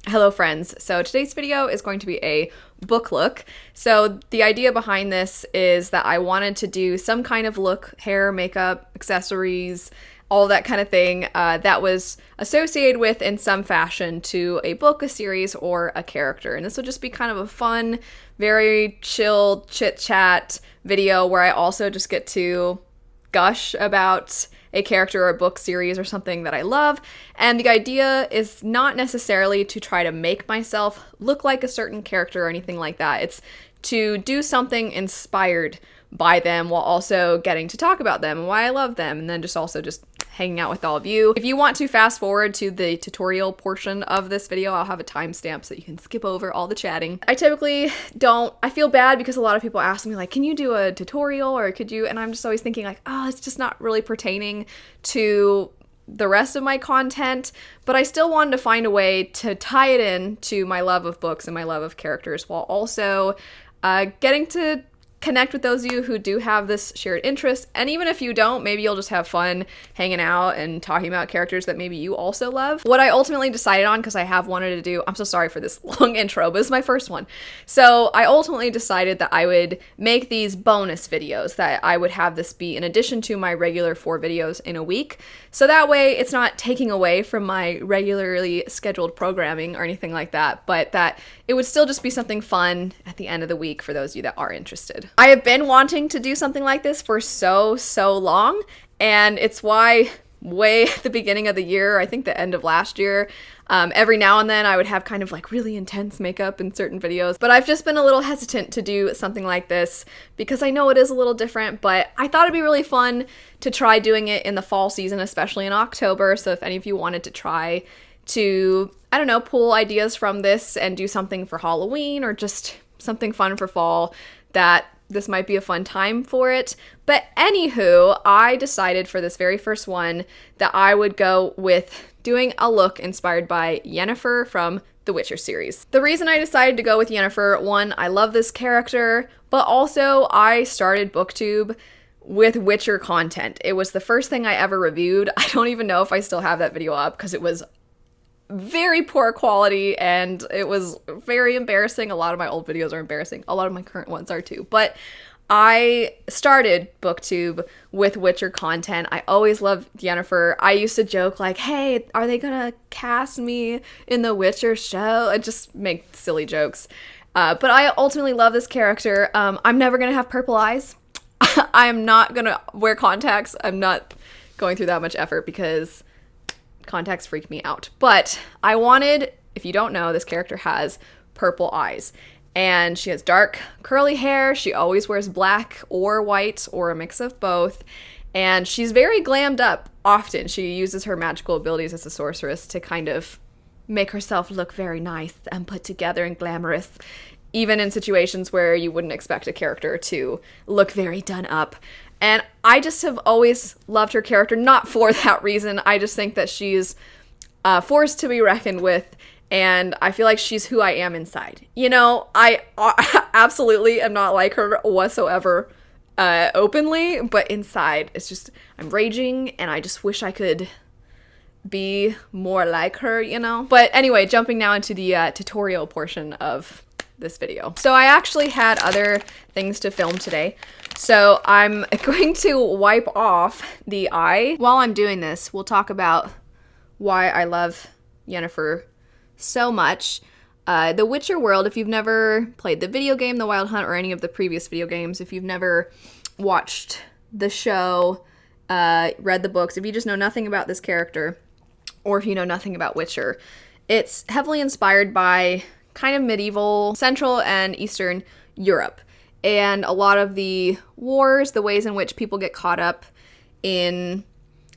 Hello friends, so today's video is going to be a book look. So the idea behind this is that I wanted to do some kind of look, hair, makeup, accessories, all that kind of thing that was associated with in some fashion to a book, a series, or a character. And this will just be kind of a fun, very chill chit-chat video where I also just get to gush about a character or a book series or something that I love. And the idea is not necessarily to try to make myself look like a certain character or anything like that. It's to do something inspired by them while also getting to talk about them and why I love them, and then just also just hanging out with all of you. If you want to fast forward to the tutorial portion of this video, I'll have a timestamp so you can skip over all the chatting. I typically don't, I feel bad because a lot of people ask me like, can you do a tutorial or could you, and I'm just always thinking like, oh, it's just not really pertaining to the rest of my content, but I still wanted to find a way to tie it in to my love of books and my love of characters while also getting to connect with those of you who do have this shared interest. And even if you don't, maybe you'll just have fun hanging out and talking about characters that maybe you also love. What I ultimately decided on, because I have wanted to do, I'm so sorry for this long intro, but it's my first one. So I ultimately decided that I would make these bonus videos, that I would have this be in addition to my regular 4 videos in a week. So that way it's not taking away from my regularly scheduled programming or anything like that, but that it would still just be something fun at the end of the week for those of you that are interested. I have been wanting to do something like this for so long, and it's why way at the beginning of the year, I think the end of last year, every now and then I would have kind of like really intense makeup in certain videos, but I've just been a little hesitant to do something like this because I know it is a little different, but I thought it'd be really fun to try doing it in the fall season, especially in October. So if any of you wanted to try to, I don't know, pull ideas from this and do something for Halloween or just something fun for fall, that this might be a fun time for it. But anywho, I decided for this very first one that I would go with doing a look inspired by Yennefer from the Witcher series. The reason I decided to go with Yennefer, one, I love this character, but also I started BookTube with Witcher content. It was the first thing I ever reviewed. I don't even know if I still have that video up because it was very poor quality and it was very embarrassing. A lot of my old videos are embarrassing. A lot of my current ones are too. But I started BookTube with Witcher content. I always loved Yennefer. I used to joke like, hey, are they gonna cast me in the Witcher show? I just make silly jokes. But I ultimately love this character. I'm never gonna have purple eyes. I'm not gonna wear contacts. I'm not going through that much effort because contacts freak me out. But I wanted, if you don't know, this character has purple eyes. And she has dark curly hair. She always wears black or white or a mix of both. And she's very glammed up often. She uses her magical abilities as a sorceress to kind of make herself look very nice and put together and glamorous, even in situations where you wouldn't expect a character to look very done up. And I just have always loved her character, not for that reason. I just think that she's forced to be reckoned with, and I feel like she's who I am inside. You know, I absolutely am not like her whatsoever openly, but inside it's just, I'm raging, and I just wish I could be more like her, you know? But anyway, jumping now into the tutorial portion of this video. So I actually had other things to film today. So I'm going to wipe off the eye. While I'm doing this, we'll talk about why I love Yennefer so much. The Witcher world, if you've never played the video game, The Wild Hunt, or any of the previous video games, if you've never watched the show, read the books, if you just know nothing about this character, or if you know nothing about Witcher, it's heavily inspired by kind of medieval Central and Eastern Europe. And a lot of the wars, the ways in which people get caught up in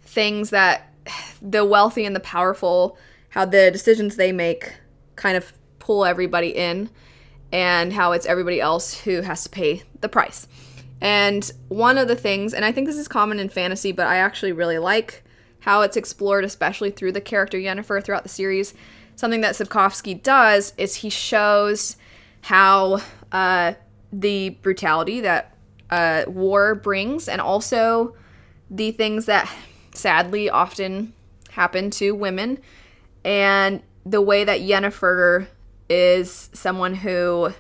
things that the wealthy and the powerful, how the decisions they make kind of pull everybody in, and how it's everybody else who has to pay the price. And one of the things, and I think this is common in fantasy, but I actually really like how it's explored, especially through the character Yennefer throughout the series. Something that Sapkowski does is he shows how the brutality that war brings, and also the things that sadly often happen to women, and the way that Yennefer is someone who,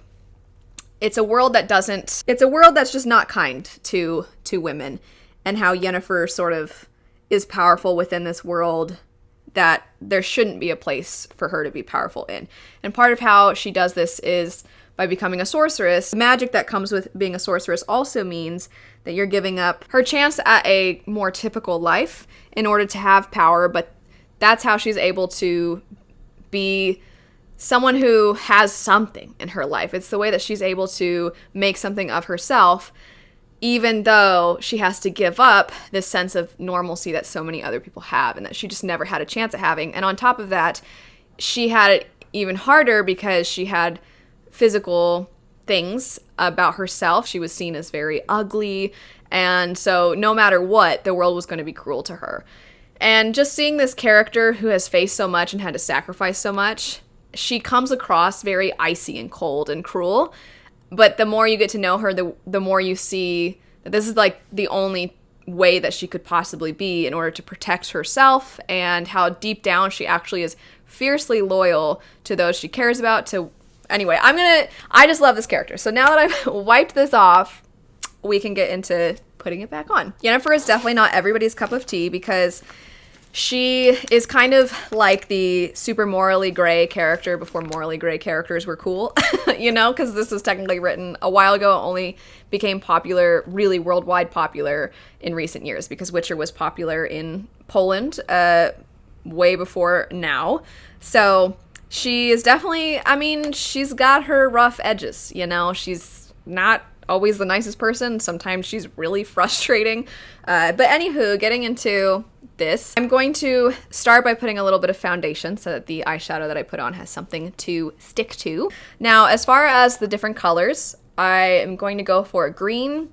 it's a world that's just not kind to women, and how Yennefer sort of is powerful within this world that there shouldn't be a place for her to be powerful in. And part of how she does this is by becoming a sorceress. The magic that comes with being a sorceress also means that you're giving up her chance at a more typical life in order to have power, but that's how she's able to be someone who has something in her life. It's the way that she's able to make something of herself, even though she has to give up this sense of normalcy that so many other people have and that she just never had a chance at having. And on top of that, she had it even harder because she had physical things about herself. She was seen as very ugly, and so no matter what, the world was going to be cruel to her. And just seeing this character who has faced so much and had to sacrifice so much, she comes across very icy and cold and cruel. But the more you get to know her, the more you see that this is like the only way that she could possibly be in order to protect herself, and how deep down she actually is fiercely loyal to those she cares about. Anyway, I just love this character. So now that I've wiped this off, we can get into putting it back on. Yennefer is definitely not everybody's cup of tea because she is kind of like the super morally gray character before morally gray characters were cool, you know, because this was technically written a while ago. It only became popular, really worldwide popular, in recent years because Witcher was popular in Poland way before now. So she is definitely, I mean, she's got her rough edges, you know. She's not always the nicest person. Sometimes she's really frustrating. But anywho, getting into this, I'm going to start by putting a little bit of foundation so that the eyeshadow that I put on has something to stick to. Now, as far as the different colors, I am going to go for green,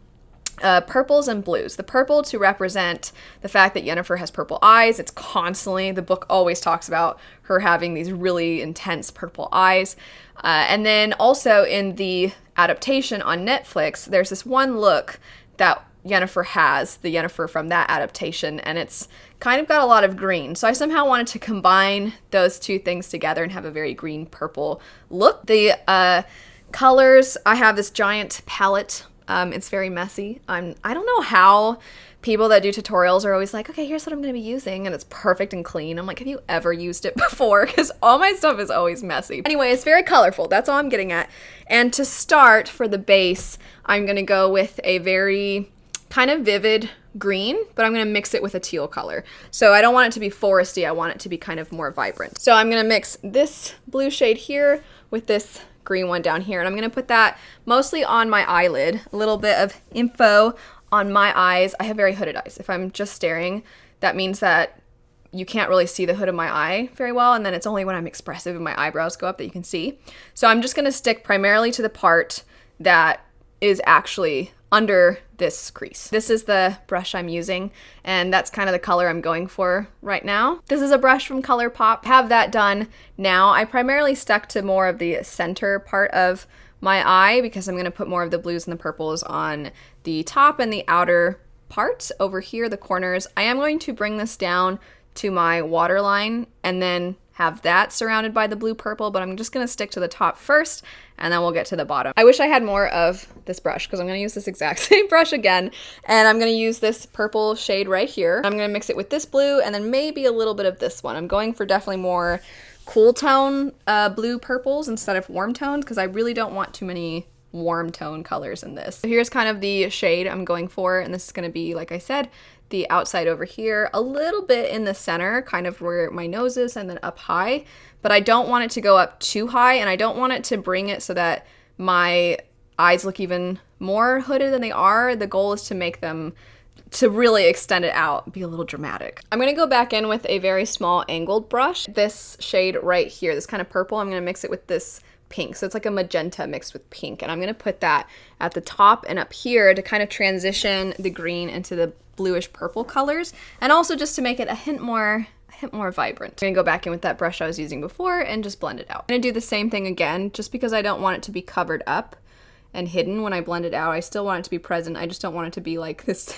purples, and blues. The purple to represent the fact that Yennefer has purple eyes. It's constantly, the book always talks about her having these really intense purple eyes. And then also in the adaptation on Netflix, there's this one look that Yennefer has, the Yennefer from that adaptation, and it's kind of got a lot of green. So I somehow wanted to combine those two things together and have a very green-purple look. The colors, I have this giant palette. It's very messy. I don't know how people that do tutorials are always like, okay, here's what I'm going to be using, and it's perfect and clean. I'm like, have you ever used it before? Because all my stuff is always messy. Anyway, it's very colorful. That's all I'm getting at. And to start, for the base, I'm going to go with a very kind of vivid green, but I'm going to mix it with a teal color. So I don't want it to be foresty. I want it to be kind of more vibrant. So I'm going to mix this blue shade here with this green one down here, and I'm going to put that mostly on my eyelid. A little bit of info on my eyes. I have very hooded eyes. If I'm just staring, that means that you can't really see the hood of my eye very well, and then it's only when I'm expressive and my eyebrows go up that you can see. So I'm just going to stick primarily to the part that is actually under this crease. This is the brush I'm using, and that's kind of the color I'm going for right now. This is a brush from Colourpop. Have that done now. I primarily stuck to more of the center part of my eye because I'm going to put more of the blues and the purples on the top and the outer part over here, the corners. I am going to bring this down to my waterline and then have that surrounded by the blue purple, but I'm just going to stick to the top first and then we'll get to the bottom. I wish I had more of this brush because I'm going to use this exact same brush again, and I'm going to use this purple shade right here. I'm going to mix it with this blue and then maybe a little bit of this one. I'm going for definitely more cool tone blue purples instead of warm tones because I really don't want too many warm tone colors in this. So here's kind of the shade I'm going for, and this is going to be, like I said, the outside over here, a little bit in the center, kind of where my nose is, and then up high. But I don't want it to go up too high, and I don't want it to bring it so that my eyes look even more hooded than they are. The goal is to make them, to really extend it out, be a little dramatic. I'm gonna go back in with a very small angled brush. This shade right here, this kind of purple, I'm gonna mix it with this pink. So it's like a magenta mixed with pink, and I'm gonna put that at the top and up here to kind of transition the green into the bluish purple colors, and also just to make it a hint more vibrant. I'm gonna go back in with that brush I was using before and just blend it out. I'm gonna do the same thing again, just because I don't want it to be covered up and hidden when I blend it out. I still want it to be present. I just don't want it to be like this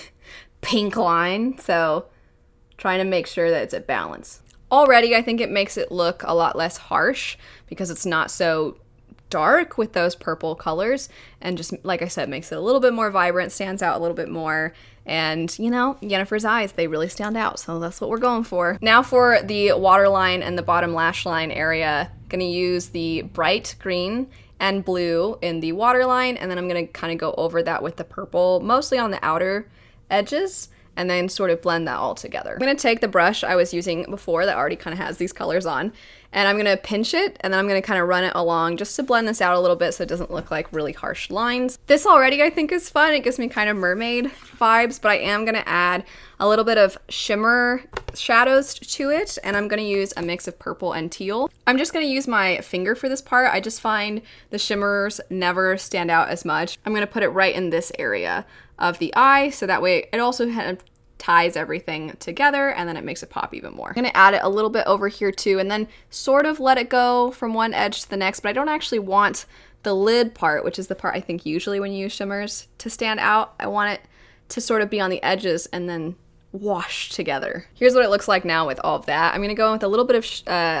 pink line. So trying to make sure that it's at balance. Already, I think it makes it look a lot less harsh because it's not so dark with those purple colors, and just, like I said, makes it a little bit more vibrant, stands out a little bit more. And, you know, Yennefer's eyes, they really stand out, so that's what we're going for. Now for the waterline and the bottom lash line area, I'm gonna use the bright green and blue in the waterline, and then I'm gonna kind of go over that with the purple, mostly on the outer edges, and then sort of blend that all together. I'm gonna take the brush I was using before that already kind of has these colors on, and I'm gonna pinch it, and then I'm gonna kind of run it along just to blend this out a little bit so it doesn't look like really harsh lines. This already I think is fun. It gives me kind of mermaid vibes, but I am gonna add a little bit of shimmer shadows to it, and I'm gonna use a mix of purple and teal. I'm just gonna use my finger for this part. I just find the shimmers never stand out as much. I'm gonna put it right in this area of the eye, so that way it also kind of ties everything together, and then it makes it pop even more. I'm gonna add it a little bit over here too, and then sort of let it go from one edge to the next, but I don't actually want the lid part, which is the part I think usually when you use shimmers, to stand out. I want it to sort of be on the edges and then wash together. Here's what it looks like now with all of that. I'm gonna go in with a little bit of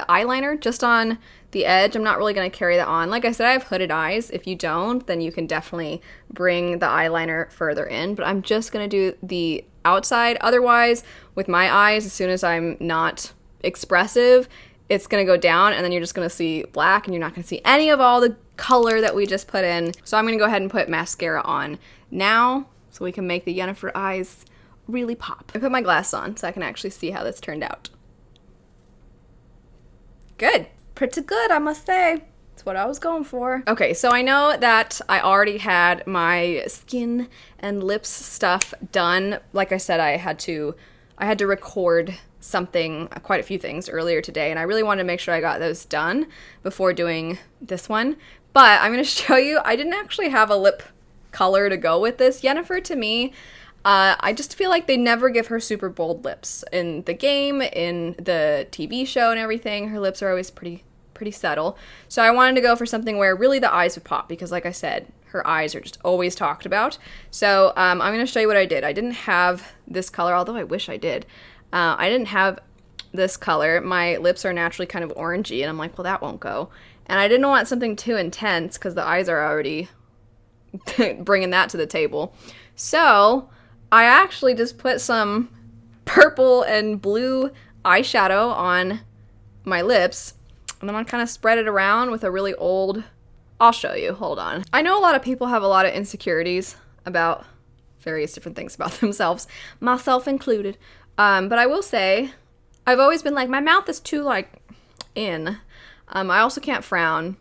eyeliner just on the edge. I'm not really gonna carry that on. Like I said, I have hooded eyes. If you don't, then you can definitely bring the eyeliner further in, but I'm just gonna do the outside. Otherwise, with my eyes, as soon as I'm not expressive, it's gonna go down, and then you're just gonna see black, and you're not gonna see any of all the color that we just put in. So I'm gonna go ahead and put mascara on now so we can make the Yennefer eyes really pop. I put my glass on so I can actually see how this turned out. Good. Pretty good, I must say. That's what I was going for. Okay, so I know that I already had my skin and lips stuff done. Like I said, I had to record something, quite a few things earlier today, and I really wanted to make sure I got those done before doing this one. But I'm gonna show you, I didn't actually have a lip color to go with this. Yennefer, to me, I just feel like they never give her super bold lips. In the game, in the TV show and everything, her lips are always pretty subtle. So I wanted to go for something where really the eyes would pop, because like I said, her eyes are just always talked about. So I'm going to show you what I did. I didn't have this color, although I wish I did. I didn't have this color. My lips are naturally kind of orangey, and I'm like, well, that won't go. And I didn't want something too intense because the eyes are already bringing that to the table. So I actually just put some purple and blue eyeshadow on my lips, and I'm gonna kind of spread it around with a really old, I'll show you, hold on. I know a lot of people have a lot of insecurities about various different things about themselves, myself included, but I will say, I've always been like, my mouth is too, like, in. I also can't frown.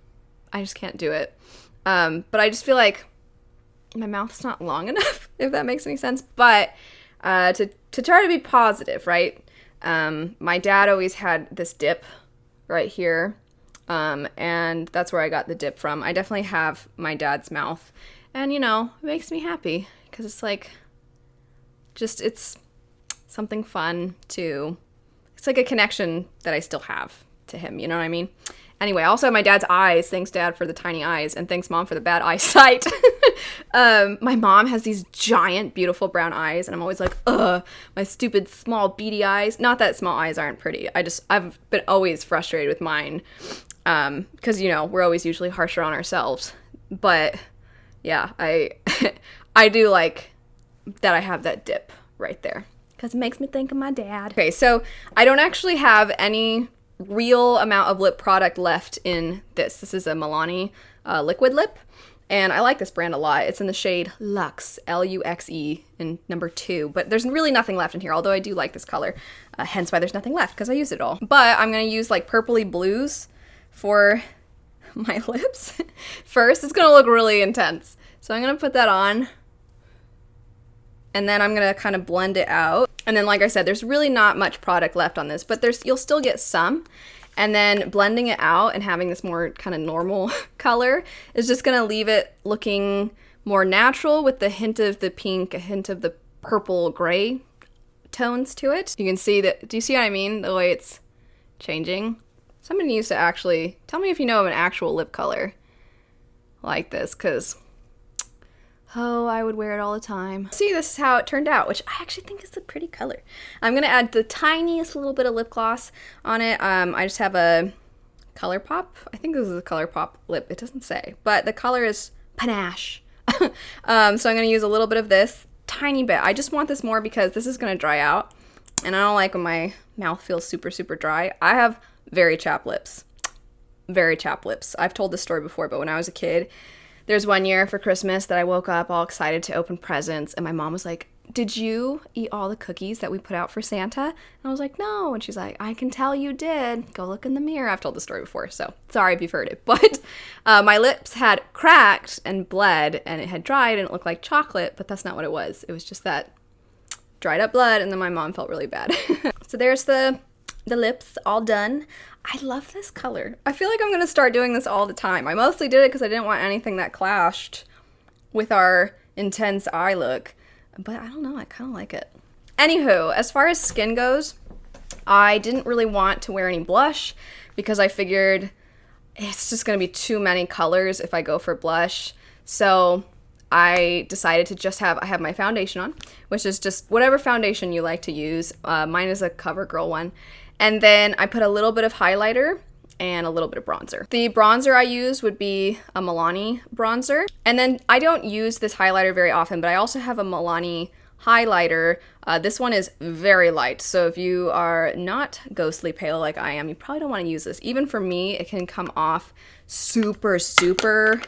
I just can't do it. But I just feel like my mouth's not long enough, if that makes any sense. But to try to be positive, right? My dad always had this dip right here, and that's where I got the dip from. I definitely have my dad's mouth, and, you know, it makes me happy, because it's like, just, it's something fun to, it's like a connection that I still have to him, you know what I mean? Anyway, I also have my dad's eyes. Thanks, Dad, for the tiny eyes, and thanks, Mom, for the bad eyesight. My mom has these giant, beautiful brown eyes, and I'm always like, ugh, my stupid, small, beady eyes. Not that small eyes aren't pretty. I've been always frustrated with mine, because, you know, we're always usually harsher on ourselves. But, yeah, I do like that I have that dip right there, because it makes me think of my dad. Okay, so I don't actually have any real amount of lip product left in this. This is a Milani liquid lip, and I like this brand a lot. It's in the shade Luxe, L-U-X-E, in number 2, but there's really nothing left in here, although I do like this color, hence why there's nothing left, because I used it all. But I'm going to use like purpley blues for my lips. First, it's going to look really intense, so I'm going to put that on, and then I'm going to kind of blend it out. And then, like I said, there's really not much product left on this, but you'll still get some. And then blending it out and having this more kind of normal color is just going to leave it looking more natural with the hint of the pink, a hint of the purple gray tones to it. You can see that, do you see what I mean? The way it's changing. Somebody needs to actually, tell me if you know of an actual lip color like this, because Oh, I would wear it all the time. See, this is how it turned out, which I actually think is a pretty color. I'm gonna add the tiniest little bit of lip gloss on it. I just have a Colourpop. I think this is a Colourpop lip. It doesn't say, but the color is Panache. So I'm gonna use a little bit of this, tiny bit. I just want this more because this is gonna dry out, and I don't like when my mouth feels super, super dry. I have very chapped lips. Very chapped lips. I've told this story before, but when I was a kid, there's one year for Christmas that I woke up all excited to open presents, and my mom was like, "Did you eat all the cookies that we put out for Santa?" And I was like, "No." And she's like, "I can tell you did. Go look in the mirror." I've told the story before, so sorry if you've heard it. But my lips had cracked and bled, and it had dried, and it looked like chocolate, but that's not what it was. It was just that dried up blood, and then my mom felt really bad. So there's the lips all done. I love this color. I feel like I'm gonna start doing this all the time. I mostly did it because I didn't want anything that clashed with our intense eye look, but I don't know, I kind of like it. Anywho, as far as skin goes, I didn't really want to wear any blush because I figured it's just gonna be too many colors if I go for blush. So I decided to just I have my foundation on, which is just whatever foundation you like to use. Mine is a Covergirl one. And then I put a little bit of highlighter and a little bit of bronzer. The bronzer I use would be a Milani bronzer. And then I don't use this highlighter very often, but I also have a Milani highlighter. This one is very light, so if you are not ghostly pale like I am, you probably don't want to use this. Even for me, it can come off super, super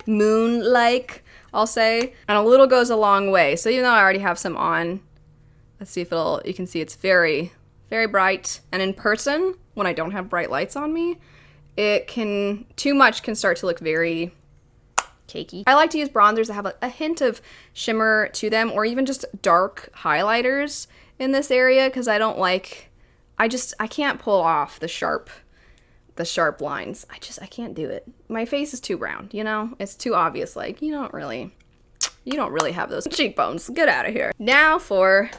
moon-like, I'll say. And a little goes a long way. So even though I already have some on, let's see if you can see it's very bright. And in person, when I don't have bright lights on me, too much can start to look very cakey. I like to use bronzers that have a hint of shimmer to them, or even just dark highlighters in this area, because I can't pull off the sharp lines. I can't do it. My face is too brown, you know? It's too obvious, like, you don't really have those cheekbones. Get out of here. Now for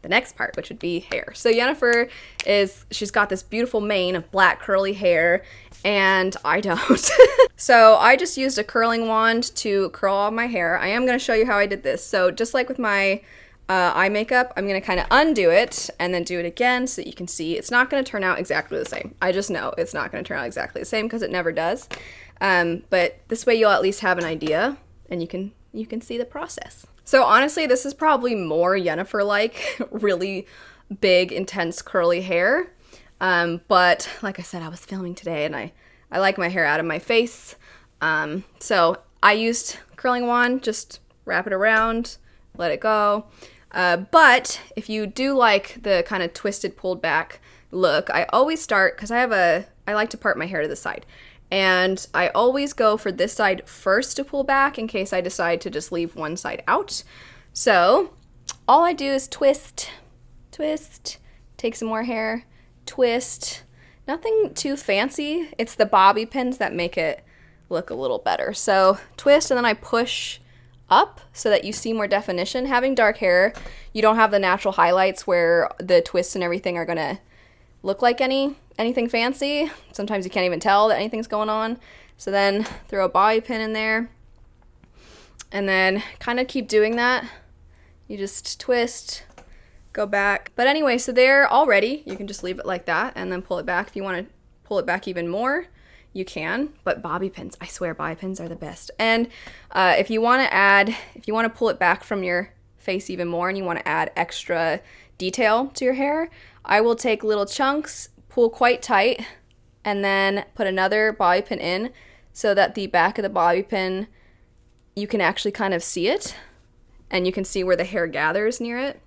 the next part, which would be hair. So Yennefer she's got this beautiful mane of black curly hair, and I don't. So I just used a curling wand to curl all my hair. I am gonna show you how I did this. So just like with my eye makeup, I'm gonna kind of undo it and then do it again so that you can see it's not gonna turn out exactly the same. I just know it's not gonna turn out exactly the same because it never does. But this way you'll at least have an idea, and you can see the process. So honestly, this is probably more Yennefer-like, really big, intense, curly hair. But like I said, I was filming today, and I like my hair out of my face. So I used curling wand, just wrap it around, let it go. But if you do like the kind of twisted, pulled back look, I always start, because I like to part my hair to the side. And I always go for this side first to pull back in case I decide to just leave one side out. So all I do is twist, take some more hair, twist. Nothing too fancy. It's the bobby pins that make it look a little better. So twist, and then I push up so that you see more definition. Having dark hair, you don't have the natural highlights where the twists and everything are gonna look like anything fancy. Sometimes you can't even tell that anything's going on. So then throw a bobby pin in there, and then kind of keep doing that. You just twist, go back. But anyway, so there already, you can just leave it like that and then pull it back. If you want to pull it back even more, you can. But bobby pins, I swear bobby pins are the best. And if you want to pull it back from your face even more and you want to add extra detail to your hair, I will take little chunks, pull quite tight, and then put another bobby pin in so that the back of the bobby pin, you can actually kind of see it, and you can see where the hair gathers near it.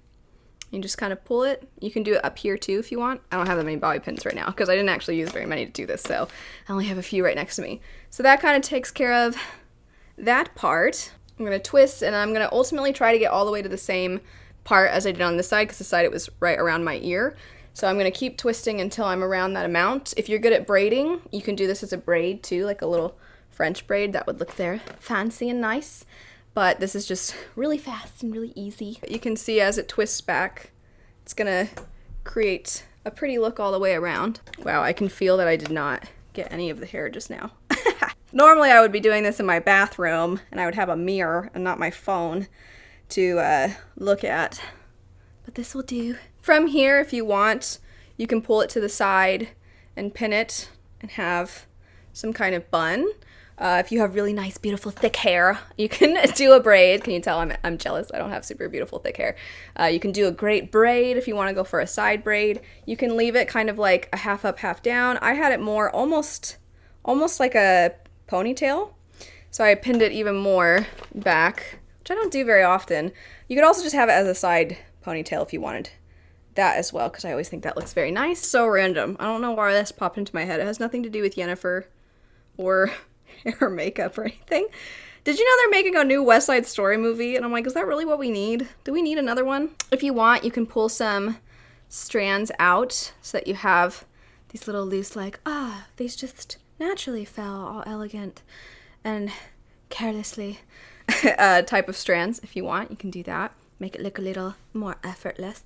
You just kind of pull it. You can do it up here too if you want. I don't have that many bobby pins right now because I didn't actually use very many to do this, so I only have a few right next to me. So that kind of takes care of that part. I'm going to twist, and I'm going to ultimately try to get all the way to the same part as I did on this side, because this side it was right around my ear. So I'm going to keep twisting until I'm around that amount. If you're good at braiding, you can do this as a braid too, like a little French braid. That would look there fancy and nice. But this is just really fast and really easy. You can see as it twists back, it's going to create a pretty look all the way around. Wow, I can feel that I did not get any of the hair just now. Normally I would be doing this in my bathroom, and I would have a mirror and not my phone to look at. But this will do. From here, if you want, you can pull it to the side and pin it and have some kind of bun. If you have really nice, beautiful, thick hair, you can do a braid. Can you tell I'm jealous? I don't have super beautiful, thick hair. You can do a great braid if you want to go for a side braid. You can leave it kind of like a half up, half down. I had it more almost like a ponytail. So I pinned it even more back, which I don't do very often. You could also just have it as a side ponytail if you wanted that as well, because I always think that looks very nice. So random. I don't know why this popped into my head. It has nothing to do with Yennefer or hair or makeup or anything. Did you know they're making a new West Side Story movie? And I'm like, is that really what we need? Do we need another one? If you want, you can pull some strands out so that you have these little loose, like, these just naturally fell all elegant and carelessly type of strands. If you want, you can do that. Make it look a little more effortless,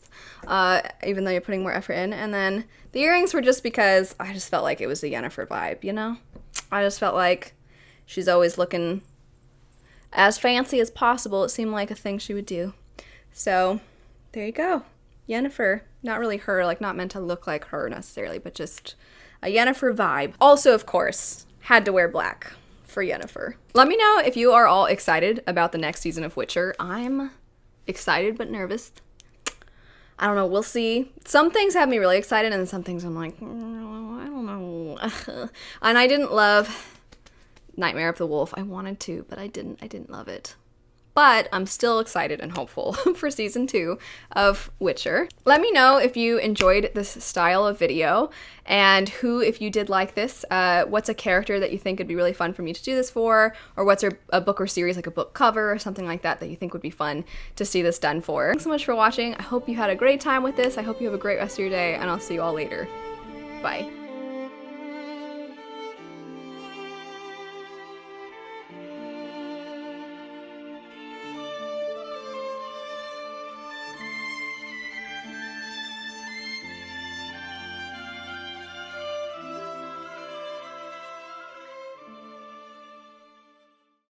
even though you're putting more effort in. And then the earrings were just because I just felt like it was a Yennefer vibe, you know? I just felt like she's always looking as fancy as possible. It seemed like a thing she would do. So there you go. Yennefer. Not really her, like not meant to look like her necessarily, but just a Yennefer vibe. Also, of course, had to wear black for Yennefer. Let me know if you are all excited about the next season of Witcher. I'm excited but nervous. I don't know, we'll see. Some things have me really excited, and some things I'm like, I don't know. And I didn't love Nightmare of the Wolf. I wanted to, but I didn't love it. But I'm still excited and hopeful for season 2 of Witcher. Let me know if you enjoyed this style of video, and who, if you did like this, what's a character that you think would be really fun for me to do this for, or what's a book or series, like a book cover or something like that, that you think would be fun to see this done for. Thanks so much for watching. I hope you had a great time with this. I hope you have a great rest of your day, and I'll see you all later. Bye.